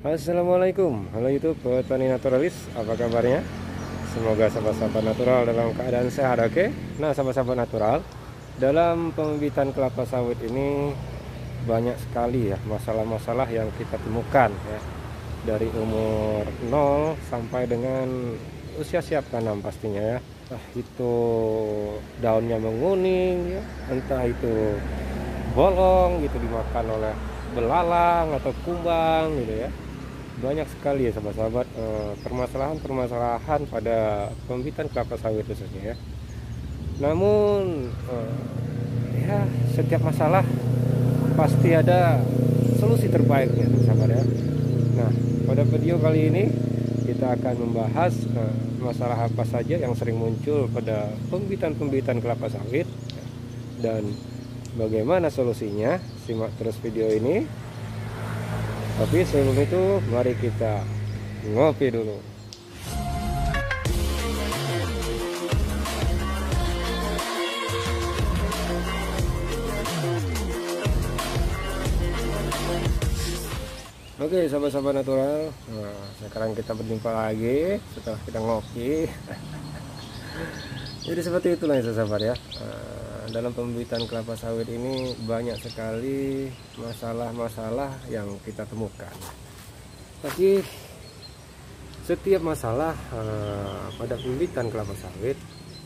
Assalamualaikum, halo YouTube petani naturalis, apa kabarnya? Semoga sahabat-sahabat natural dalam keadaan sehat, oke? Nah, sahabat-sahabat natural, dalam pembibitan kelapa sawit ini banyak sekali ya masalah-masalah yang kita temukan ya, dari umur 0 sampai dengan usia siap tanam pastinya ya. Itu daunnya menguning ya, entah itu bolong gitu dimakan oleh belalang atau kumbang gitu ya. Banyak sekali ya sahabat-sahabat permasalahan-permasalahan pada pembibitan kelapa sawit khususnya ya. Namun ya setiap masalah pasti ada solusi terbaiknya sahabat ya. Nah, pada video kali ini kita akan membahas masalah apa saja yang sering muncul pada pembibitan kelapa sawit dan bagaimana solusinya. Simak terus video ini. Tapi sebelum itu mari kita ngopi dulu. Oke sahabat-sahabat natural, nah, sekarang kita berjumpa lagi setelah kita ngopi. Jadi seperti itulah ya sahabat ya. Dalam pembibitan kelapa sawit ini banyak sekali masalah-masalah yang kita temukan. Tapi setiap masalah pada pembibitan kelapa sawit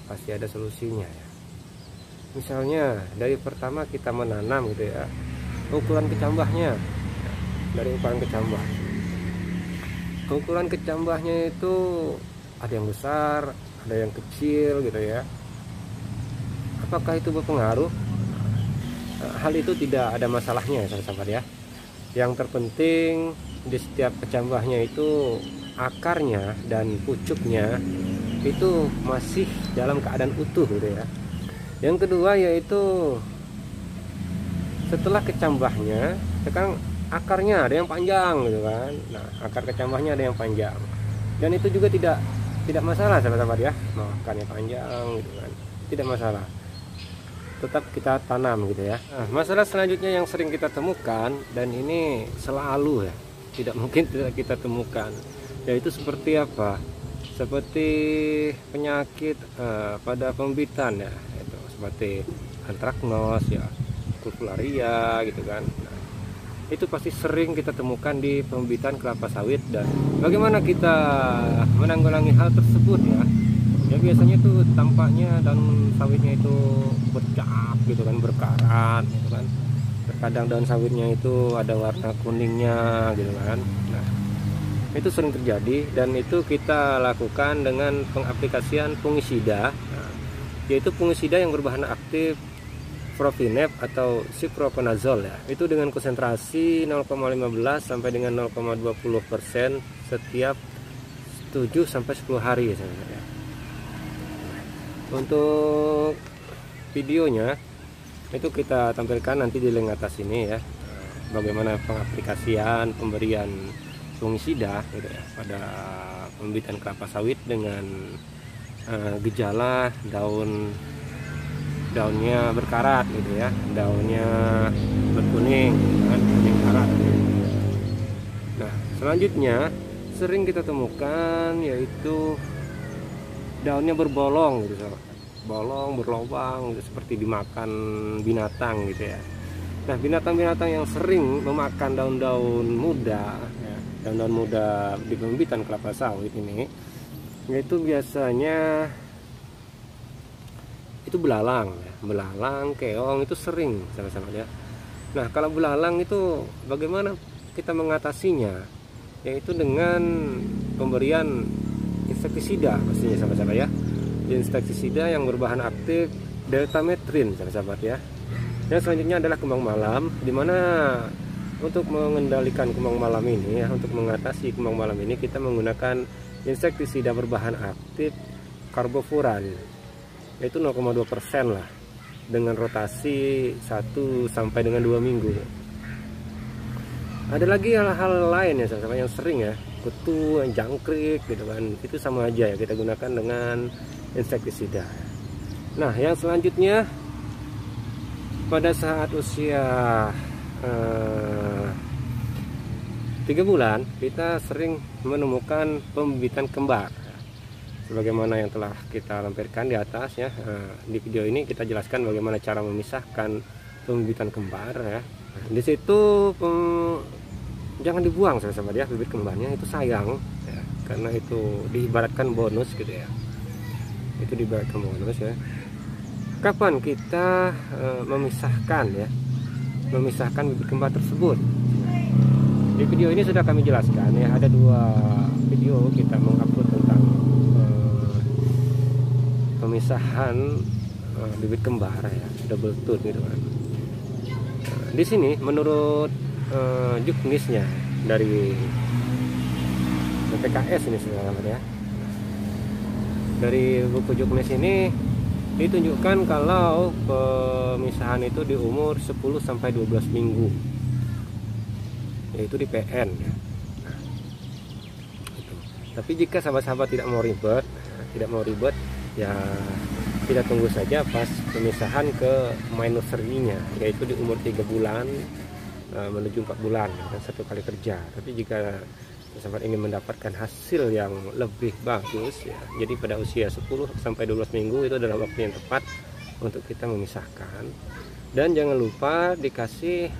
pasti ada solusinya ya. Misalnya dari pertama kita menanam gitu ya, ukuran kecambahnya. Dari ukuran kecambahnya itu ada yang besar, ada yang kecil gitu ya. Apakah itu berpengaruh? Hal itu tidak ada masalahnya ya sahabat ya. Yang terpenting di setiap kecambahnya itu akarnya dan pucuknya itu masih dalam keadaan utuh gitu ya. Yang kedua yaitu setelah kecambahnya, sekarang akarnya ada yang panjang gitu kan. Nah, akar kecambahnya ada yang panjang. Dan itu juga tidak masalah sahabat-sahabat ya. Akarnya panjang gitu kan. Tidak masalah. Tetap kita tanam gitu ya. Nah, masalah selanjutnya yang sering kita temukan dan ini selalu ya, tidak mungkin tidak kita temukan, yaitu seperti apa? Seperti penyakit pada pembibitan ya, itu seperti antraknos ya, kurkularia gitu kan. Nah, itu pasti sering kita temukan di pembibitan kelapa sawit. Dan bagaimana kita menanggulangi hal tersebut ya? Ya biasanya tuh tampaknya daun sawitnya itu bercak gitu kan, berkarat gitu kan. Terkadang daun sawitnya itu ada warna kuningnya gitu kan. Nah, itu sering terjadi dan itu kita lakukan dengan pengaplikasian fungisida, yaitu fungisida yang berbahan aktif profinef atau cyproconazole ya. Itu dengan konsentrasi 0,15 sampai dengan 0,20% setiap 7 sampai 10 hari ya sebenarnya. Untuk videonya itu kita tampilkan nanti di link atas ini ya, bagaimana pengaplikasian pemberian fungisida gitu ya pada pembibitan kelapa sawit dengan gejala daunnya berkarat gitu ya, daunnya berkuning kan, kuning karat. Nah, selanjutnya sering kita temukan yaitu daunnya berbolong gitu, bolong berlubang gitu, seperti dimakan binatang gitu ya. Nah, binatang-binatang yang sering memakan daun-daun muda ya, daun-daun muda di pembibitan kelapa sawit ini, yaitu biasanya itu belalang ya. Belalang, keong itu sering sama-sama ya. Nah, kalau belalang itu bagaimana kita mengatasinya? Yaitu dengan pemberian insektisida pastinya sahabat-sahabat ya. Insektisida yang berbahan aktif deltametrin sahabat-sahabat ya. Dan selanjutnya adalah kembang malam, dimana untuk mengendalikan kembang malam ini ya, untuk mengatasi kembang malam ini kita menggunakan insektisida berbahan aktif karbofuran, yaitu 0,2% lah, dengan rotasi 1 sampai dengan 2 minggu. Ada lagi hal-hal lain ya sahabat yang sering ya, kutu, jangkrik gitu kan, itu sama aja ya, kita gunakan dengan insektisida. Nah, yang selanjutnya pada saat usia 3 bulan kita sering menemukan pembibitan kembar. Sebagaimana yang telah kita lampirkan di atas ya. Di video ini kita jelaskan bagaimana cara memisahkan pembibitan kembar ya. Di situ jangan dibuang sahabat ya, bibit kembarnya itu sayang ya, karena itu diibaratkan bonus gitu ya. Itu diibaratkan bonus ya. Kapan kita memisahkan bibit kembar tersebut? Di video ini sudah kami jelaskan ya, ada 2 video kita mengupload tentang pemisahan bibit kembar ya, double tooth gitu kan. Di sini menurut juknisnya dari BPKS ini saudara ya. Dari buku juknis ini ditunjukkan kalau pemisahan itu di umur 10 sampai 12 minggu. Yaitu di PN ya. Nah, itu. Tapi jika sahabat-sahabat tidak mau ribet ya kita tunggu saja pas pemisahan ke minuserinya, yaitu di umur 3 bulan menuju 4 bulan dan 1 kali kerja. Tapi jika sahabat ingin mendapatkan hasil yang lebih bagus ya, jadi pada usia 10 sampai 12 minggu itu adalah waktu yang tepat untuk kita memisahkan. Dan jangan lupa dikasih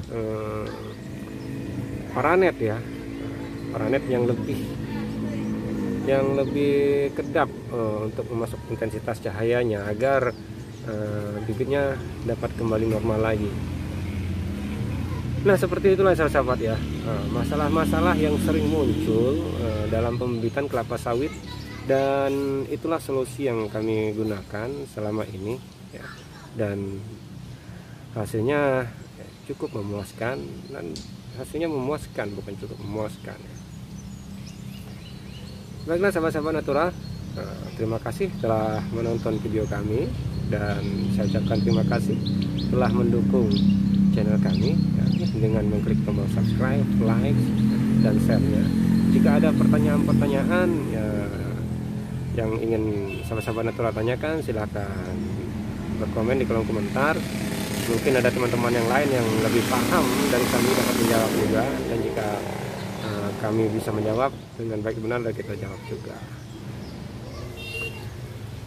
paranet ya, paranet yang lebih kedap untuk memasuk intensitas cahayanya agar bibitnya dapat kembali normal lagi. Nah seperti itulah sahabat ya, masalah-masalah yang sering muncul dalam pembibitan kelapa sawit, dan itulah solusi yang kami gunakan selama ini ya. Dan hasilnya cukup memuaskan, dan hasilnya memuaskan, bukan cukup memuaskan ya. Baiklah sahabat-sahabat natural, terima kasih telah menonton video kami, dan saya ucapkan terima kasih telah mendukung channel kami ya, dengan mengklik tombol subscribe, like, dan share-nya. Jika ada pertanyaan-pertanyaan ya, yang ingin sahabat-sahabat natural tanyakan, silahkan berkomen di kolom komentar. Mungkin ada teman-teman yang lain yang lebih paham dari kami dapat menjawab juga, dan jika kami bisa menjawab dengan baik benar, dan kita jawab juga.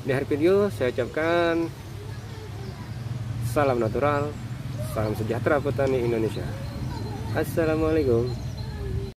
Di akhir video saya ucapkan salam natural, salam sejahtera petani Indonesia. Assalamualaikum.